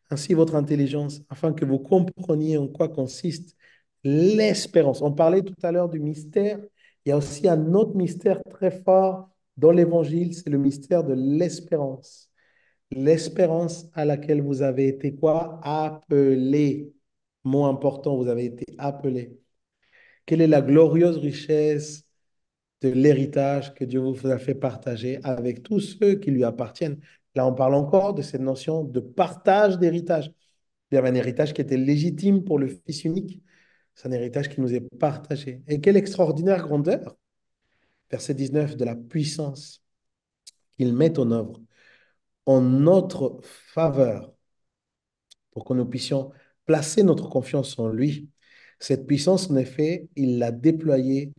ainsi votre intelligence afin que vous compreniez en quoi consiste l'espérance. On parlait tout à l'heure du mystère. Il y a aussi un autre mystère très fort dans l'Évangile, c'est le mystère de l'espérance. L'espérance à laquelle vous avez été quoi? Appelés. Mot important, vous avez été appelés. Quelle est la glorieuse richesse de l'héritage que Dieu vous a fait partager avec tous ceux qui lui appartiennent? Là, on parle encore de cette notion de partage d'héritage. Il y avait un héritage qui était légitime pour le Fils unique. C'est un héritage qui nous est partagé. Et quelle extraordinaire grandeur, verset 19, de la puissance qu'il met en œuvre en notre faveur pour que nous puissions placer notre confiance en lui. Cette puissance, en effet, il l'a déployée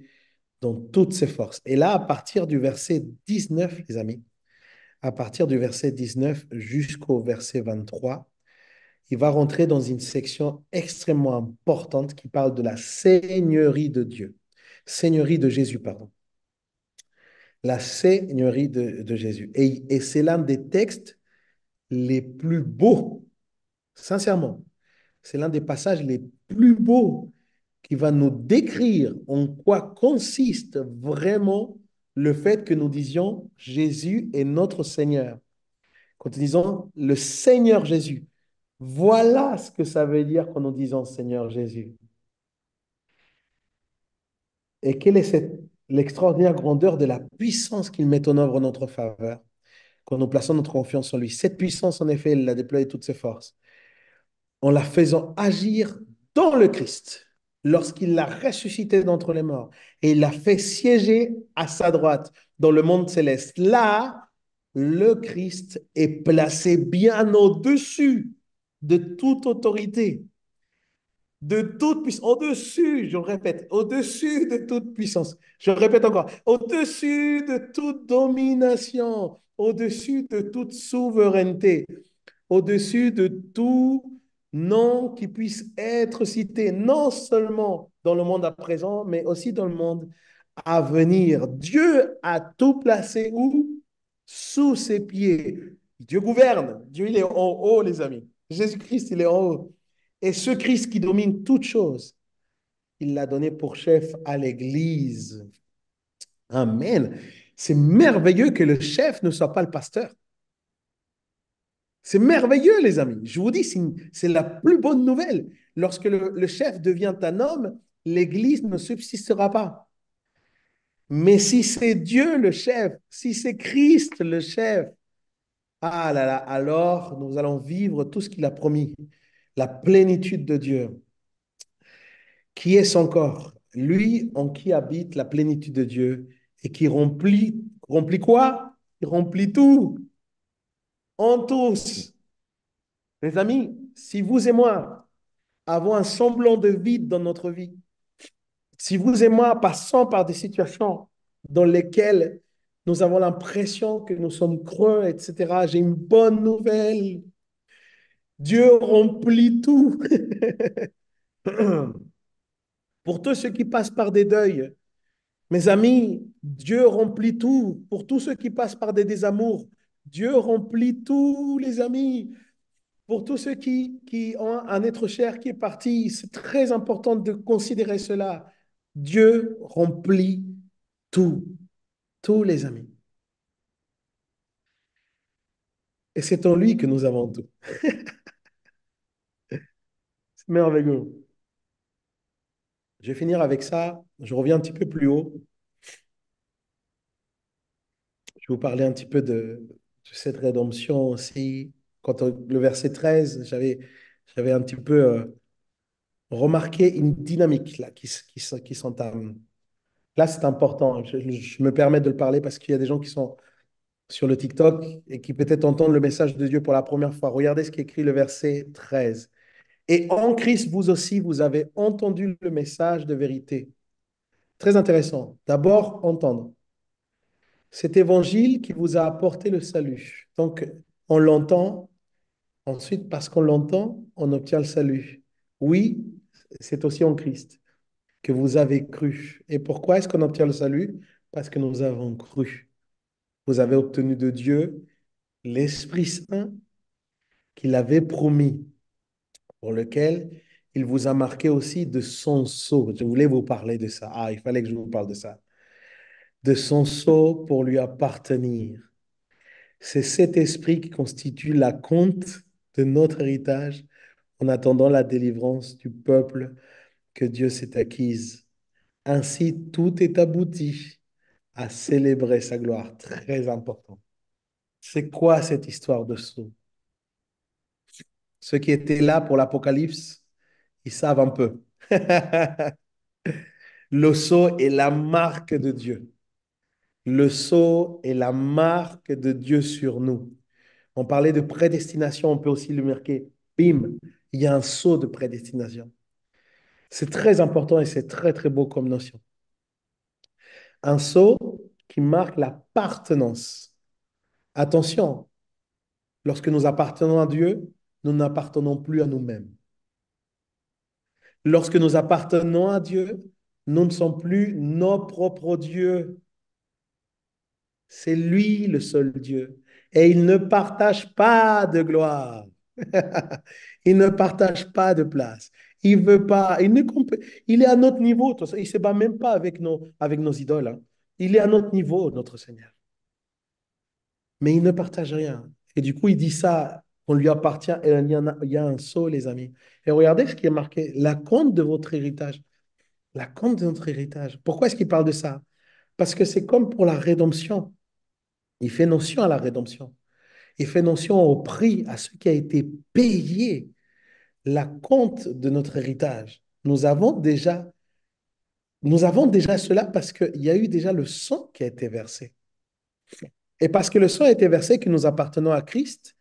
dans toutes ses forces. Et là, à partir du verset 19, les amis, à partir du verset 19 jusqu'au verset 23, il va rentrer dans une section extrêmement importante qui parle de la seigneurie de Dieu. Seigneurie de Jésus, pardon. La seigneurie de Jésus. Et c'est l'un des textes les plus beaux, sincèrement. C'est l'un des passages les plus beaux qui va nous décrire en quoi consiste vraiment le fait que nous disions Jésus est notre Seigneur. Quand nous disons le Seigneur Jésus, voilà ce que ça veut dire quand nous disons Seigneur Jésus. Et quelle est l'extraordinaire grandeur de la puissance qu'il met en œuvre en notre faveur quand nous plaçons notre confiance en lui. Cette puissance, en effet, il l'a déployée toutes ses forces en la faisant agir dans le Christ lorsqu'il l'a ressuscité d'entre les morts et il l'a fait siéger à sa droite dans le monde céleste. Là, le Christ est placé bien au-dessus de toute autorité, de toute puissance, au-dessus, je répète, au-dessus de toute puissance. Je répète encore, au-dessus de toute domination, au-dessus de toute souveraineté, au-dessus de tout nom qui puisse être cité, non seulement dans le monde à présent, mais aussi dans le monde à venir. Dieu a tout placé où? Sous ses pieds. Dieu gouverne. Dieu, il est en haut, les amis. Jésus-Christ, il est en haut. Et ce Christ qui domine toutes choses, il l'a donné pour chef à l'Église. Amen. C'est merveilleux que le chef ne soit pas le pasteur. C'est merveilleux, les amis. Je vous dis, c'est la plus bonne nouvelle. Lorsque le chef devient un homme, l'Église ne subsistera pas. Mais si c'est Dieu le chef, si c'est Christ le chef, ah là là, alors nous allons vivre tout ce qu'il a promis, la plénitude de Dieu. Qui est son corps? Lui en qui habite la plénitude de Dieu et qui remplit quoi? Il remplit tout, en tous. Les amis, si vous et moi avons un semblant de vide dans notre vie, si vous et moi passons par des situations dans lesquelles nous avons l'impression que nous sommes creux, etc. J'ai une bonne nouvelle. Dieu remplit tout. Pour tous ceux qui passent par des deuils, mes amis, Dieu remplit tout. Pour tous ceux qui passent par des désamours, Dieu remplit tout, les amis. Pour tous ceux qui ont un être cher qui est parti, c'est très important de considérer cela. Dieu remplit tout, tous les amis. Et c'est en lui que nous avons tout. C'est merveilleux. Je vais finir avec ça. Je reviens un petit peu plus haut. Je vais vous parler un petit peu de cette rédemption aussi. Le verset 13, j'avais un petit peu remarqué une dynamique là, qui s'entame. Là, c'est important. Je me permets de le parler parce qu'il y a des gens qui sont sur le TikTok et qui peut-être entendent le message de Dieu pour la première fois. Regardez ce qui est écrit le verset 13. Et en Christ, vous aussi, vous avez entendu le message de vérité. Très intéressant. D'abord, entendre. Cet évangile qui vous a apporté le salut. Donc, on l'entend. Ensuite, parce qu'on l'entend, on obtient le salut. Oui, c'est aussi en Christ que vous avez cru. Et pourquoi est-ce qu'on obtient le salut? Parce que nous avons cru. Vous avez obtenu de Dieu l'Esprit Saint qu'il avait promis, pour lequel il vous a marqué aussi de son sceau. Je voulais vous parler de ça. Ah, il fallait que je vous parle de ça. De son sceau pour lui appartenir. C'est cet esprit qui constitue la compte de notre héritage en attendant la délivrance du peuple que Dieu s'est acquise. Ainsi, tout est abouti à célébrer sa gloire. Très important. C'est quoi cette histoire de sceau? Ceux qui étaient là pour l'Apocalypse, ils savent un peu. Le sceau est la marque de Dieu. Le sceau est la marque de Dieu sur nous. On parlait de prédestination, on peut aussi le marquer. Bim, il y a un sceau de prédestination. C'est très important et c'est très, très beau comme notion. Un sceau qui marque l'appartenance. Attention, lorsque nous appartenons à Dieu, nous n'appartenons plus à nous-mêmes. Lorsque nous appartenons à Dieu, nous ne sommes plus nos propres dieux. C'est lui le seul Dieu. Et il ne partage pas de gloire. Il ne partage pas de place. Il veut pas. Il est à notre niveau. Il ne se bat même pas avec nos idoles, hein. Il est à notre niveau, notre Seigneur. Mais il ne partage rien. Et du coup, il dit ça, on lui appartient et il y a un sceau, les amis. Et regardez ce qui est marqué, la compte de votre héritage. La compte de notre héritage. Pourquoi est-ce qu'il parle de ça? Parce que c'est comme pour la rédemption. Il fait notion à la rédemption. Il fait notion au prix, à ce qui a été payé, la compte de notre héritage. Nous avons déjà cela parce qu'il y a eu déjà le sang qui a été versé. Et parce que le sang a été versé, que nous appartenons à Christ,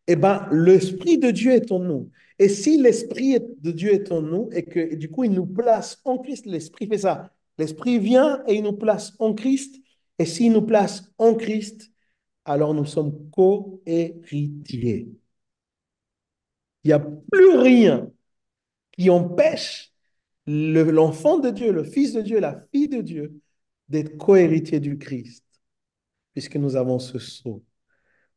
eh ben, l'Esprit de Dieu est en nous. Et si l'Esprit de Dieu est en nous et que du coup, il nous place en Christ, l'Esprit fait ça. L'Esprit vient et il nous place en Christ. Et s'il nous place en Christ, alors nous sommes co-héritiers. Il n'y a plus rien qui empêche l'enfant de Dieu, le Fils de Dieu, la fille de Dieu, d'être co-héritier du Christ, puisque nous avons ce sceau.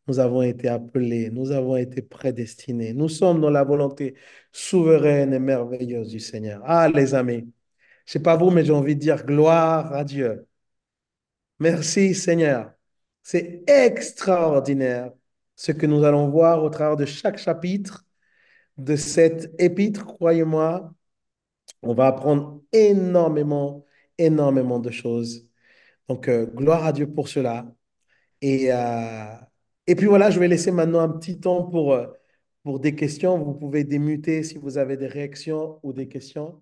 Nous avons été appelés, nous avons été prédestinés. Nous sommes dans la volonté souveraine et merveilleuse du Seigneur. Ah, les amis, je ne sais pas vous, mais j'ai envie de dire gloire à Dieu. Merci, Seigneur. C'est extraordinaire ce que nous allons voir au travers de chaque chapitre de cette épître, croyez-moi. On va apprendre énormément, énormément de choses. Donc, gloire à Dieu pour cela. Et, euh, et puis voilà, je vais laisser maintenant un petit temps pour des questions. Vous pouvez démuter si vous avez des réactions ou des questions.